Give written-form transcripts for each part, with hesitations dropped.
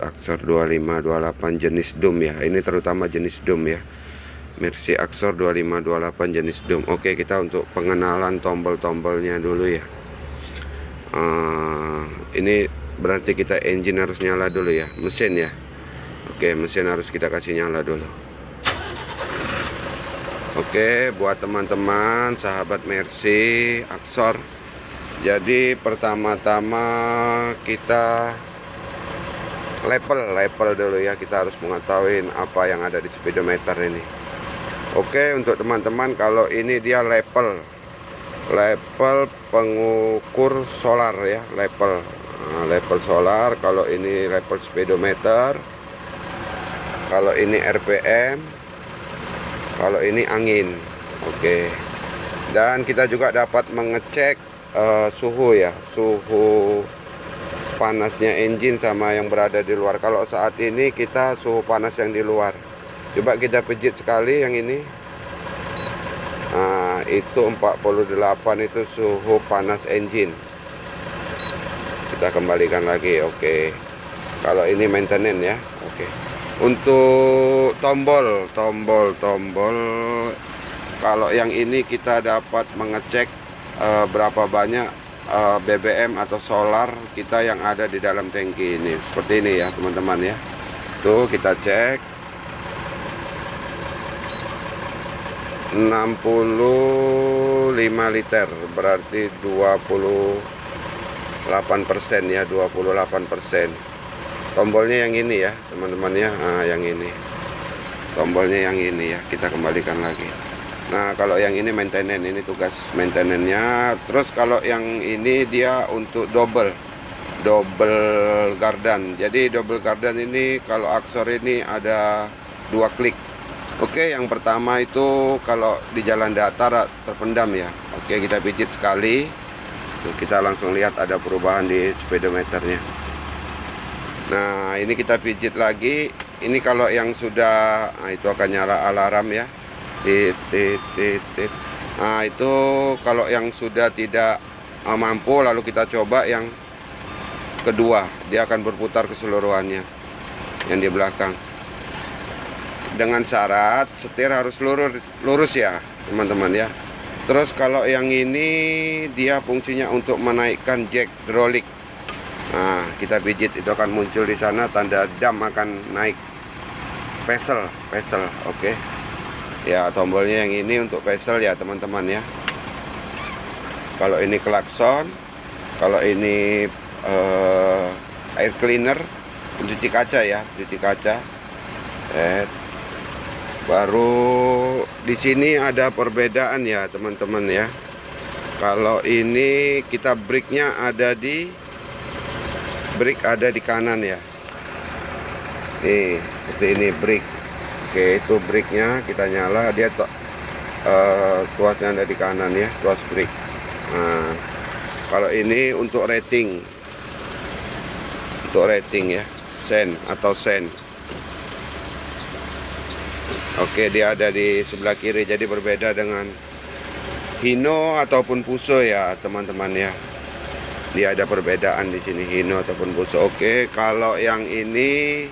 Axor 2528 jenis dom ya. Ini terutama jenis dom ya. Mercy Axor 2528 jenis dom. Oke, kita untuk pengenalan tombol-tombolnya dulu ya. Ini berarti kita engine harus nyala dulu ya, mesin ya. Oke, mesin harus kita kasih nyala dulu. Oke, buat teman-teman sahabat Mercy Axor, jadi pertama-tama kita level dulu ya. Kita harus mengetahui apa yang ada di speedometer ini. Oke, untuk teman-teman, kalau ini dia level pengukur solar ya, level solar. Kalau ini level speedometer, kalau ini RPM, kalau ini angin. Oke, dan kita juga dapat mengecek suhu ya, suhu panasnya engine sama yang berada di luar. Kalau saat ini kita suhu panas yang di luar. Coba kita pijit sekali yang ini. Nah, itu 48 itu suhu panas engine. Kita kembalikan lagi. Oke. Kalau ini maintenance ya. Oke. Untuk tombol. Kalau yang ini kita dapat mengecek berapa banyak BBM atau solar kita yang ada di dalam tangki ini. Seperti ini ya teman-teman ya. Tuh kita cek 65 liter, berarti 28% ya, 28%. Tombolnya yang ini ya teman-teman ya. Yang ini tombolnya yang ini ya. Kita kembalikan lagi. Nah, kalau yang ini maintenance, ini tugas maintenance-nya. Terus kalau yang ini dia untuk double gardan. Jadi double gardan ini kalau Axor ini ada 2 klik. Oke, yang pertama itu kalau di jalan datar terpendam ya. Oke, kita pijit sekali. Tuh, kita langsung lihat ada perubahan di speedometernya. Nah, ini kita pijit lagi. Ini kalau yang sudah, itu akan nyala alarm ya. Nah, itu kalau yang sudah tidak mampu, lalu kita coba yang kedua, dia akan berputar keseluruhannya yang di belakang. Dengan syarat setir harus lurus ya teman-teman ya. Terus kalau yang ini dia fungsinya untuk menaikkan jack hidrolik. Nah, kita pijit, itu akan muncul di sana tanda dam akan naik. Pesel. Oke. Ya, tombolnya yang ini untuk pesel ya teman-teman ya. Kalau ini klakson, kalau ini air cleaner, pencuci kaca ya, pencuci kaca. Baru di sini ada perbedaan ya teman-teman ya. Kalau ini kita brake-nya ada di kanan ya. Nih, seperti ini brake. Oke, itu brake-nya kita nyala, dia tuasnya ada di kanan ya, tuas brake. Nah, kalau ini untuk rating ya, sen. Oke, dia ada di sebelah kiri, jadi berbeda dengan Hino ataupun Puso ya teman-teman ya. Dia ada perbedaan di sini, Hino ataupun Puso. Oke, kalau yang ini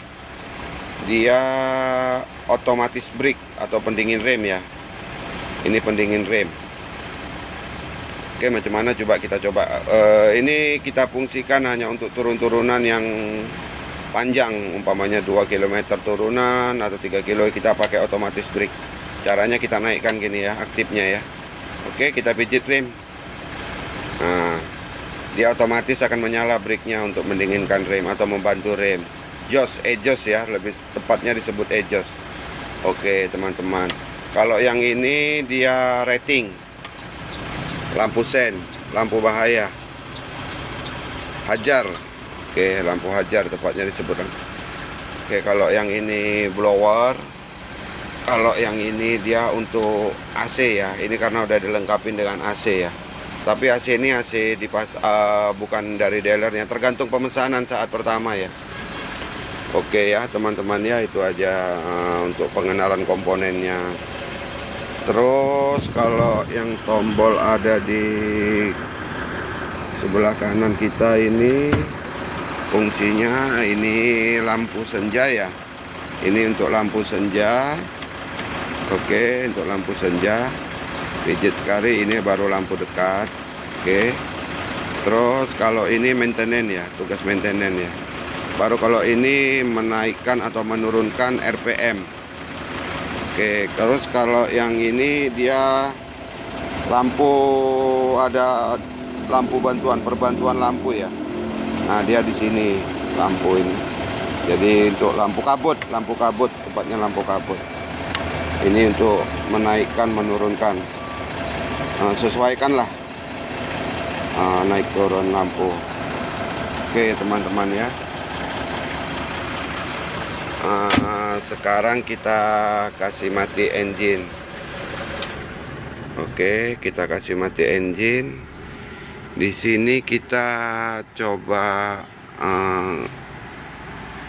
dia otomatis brake atau pendingin rem ya. Ini pendingin rem. Oke, macam mana coba kita coba. Ini kita fungsikan hanya untuk turun-turunan yang panjang, umpamanya 2 km turunan atau 3 km, kita pakai otomatis brake. Caranya kita naikkan gini ya, aktifnya ya. Oke, kita pijit rem. Nah, dia otomatis akan menyala brake-nya untuk mendinginkan rem atau membantu rem. Exhaust ya, lebih tepatnya disebut exhaust. Oke teman-teman, kalau yang ini dia rating, lampu sen, lampu bahaya, hajar. Oke, lampu hajar tepatnya disebut. Oke, kalau yang ini blower, kalau yang ini dia untuk AC ya. Ini karena udah dilengkapi dengan AC ya. Tapi AC ini AC bukan dari dealernya, tergantung pemesanan saat pertama ya. Oke ya teman-teman ya, itu aja untuk pengenalan komponennya. Terus kalau yang tombol ada di sebelah kanan kita ini, Fungsinya ini lampu senja ya. Ini untuk lampu senja. Oke, untuk lampu senja. Pijit sekali, ini baru lampu dekat. Oke. Terus kalau ini maintenance ya, tugas maintenance ya. Baru kalau ini menaikkan atau menurunkan RPM. Oke, terus kalau yang ini dia lampu, ada lampu perbantuan lampu ya. Nah, dia di sini lampu ini. Jadi untuk lampu kabut, tepatnya lampu kabut. Ini untuk menaikkan, menurunkan. Sesuaikanlah naik turun lampu. Oke, teman-teman ya. Sekarang kita kasih mati engine. Oke, kita kasih mati engine. Di sini kita coba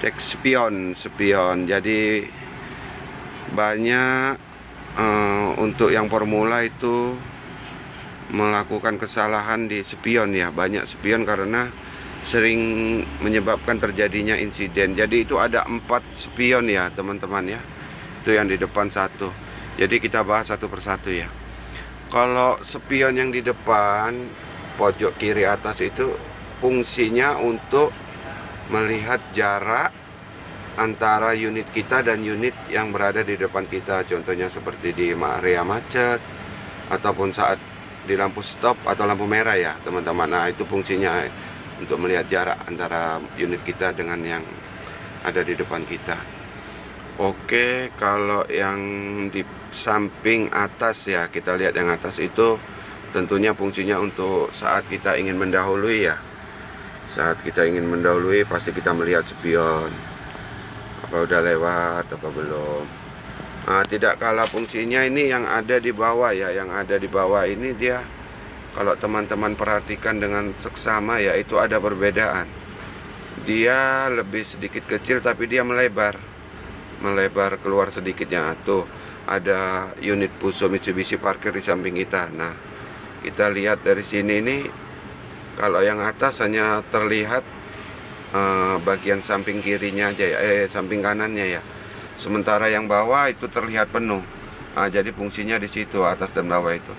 cek spion. Jadi banyak untuk yang formula itu melakukan kesalahan di spion ya. Banyak spion karena sering menyebabkan terjadinya insiden. Jadi itu ada 4 spion ya teman-teman ya. Itu yang di depan satu. Jadi kita bahas satu persatu ya. Kalau spion yang di depan pojok kiri atas itu fungsinya untuk melihat jarak antara unit kita dan unit yang berada di depan kita. Contohnya seperti di area macet ataupun saat di lampu stop atau lampu merah ya teman-teman. Nah, itu fungsinya untuk melihat jarak antara unit kita dengan yang ada di depan kita. Oke, kalau yang di samping atas ya, kita lihat yang atas itu tentunya fungsinya untuk saat kita ingin mendahului ya. Saat kita ingin mendahului pasti kita melihat spion. Apa udah lewat, apa belum. Tidak kalah fungsinya ini yang ada di bawah ya. Yang ada di bawah ini dia, kalau teman-teman perhatikan dengan seksama ya, itu ada perbedaan. Dia lebih sedikit kecil tapi dia melebar keluar sedikitnya. Tuh ada unit Fuso Mitsubishi parkir di samping kita. Nah, kita lihat dari sini nih, kalau yang atas hanya terlihat bagian samping kirinya aja ya, samping kanannya ya. Sementara yang bawah itu terlihat penuh. Jadi fungsinya di situ, atas dan bawah itu.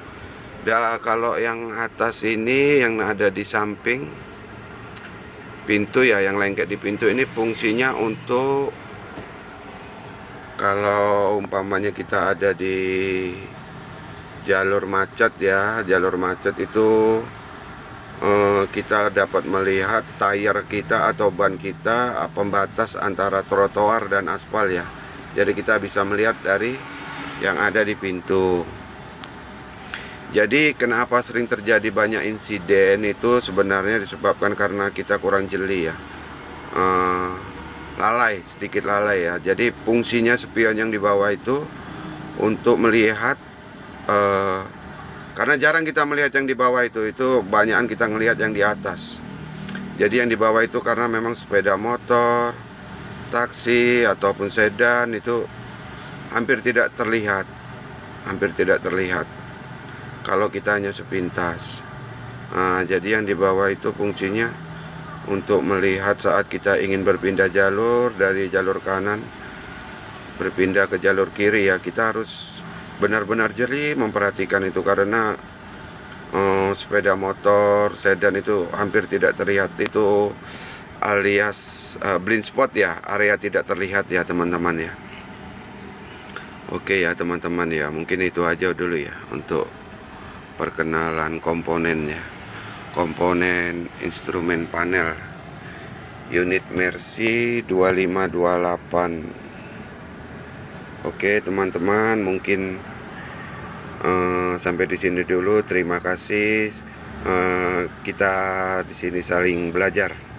Kalau yang atas ini yang ada di samping pintu ya, yang lengket di pintu ini fungsinya untuk kalau umpamanya kita ada di jalur macet ya, jalur macet itu kita dapat melihat tayar kita atau ban kita, pembatas antara trotoar dan aspal ya. Jadi kita bisa melihat dari yang ada di pintu. Jadi kenapa sering terjadi banyak insiden itu sebenarnya disebabkan karena kita kurang jeli ya, sedikit lalai ya. Jadi fungsinya spion yang di bawah itu untuk melihat, karena jarang kita melihat yang di bawah itu banyakan kita ngelihat yang di atas. Jadi yang di bawah itu karena memang sepeda motor, taksi ataupun sedan itu hampir tidak terlihat kalau kita hanya sepintas. Jadi yang di bawah itu fungsinya untuk melihat saat kita ingin berpindah jalur dari jalur kanan berpindah ke jalur kiri ya. Kita harus benar-benar jeli memperhatikan itu, karena sepeda motor, sedan itu hampir tidak terlihat. Itu alias blind spot ya, area tidak terlihat ya teman-teman ya. Oke ya teman-teman ya, mungkin itu aja dulu ya untuk perkenalan komponennya. Komponen instrumen panel unit Mercy 2528. Oke teman-teman, mungkin sampai di sini dulu. Terima kasih. Kita di sini saling belajar.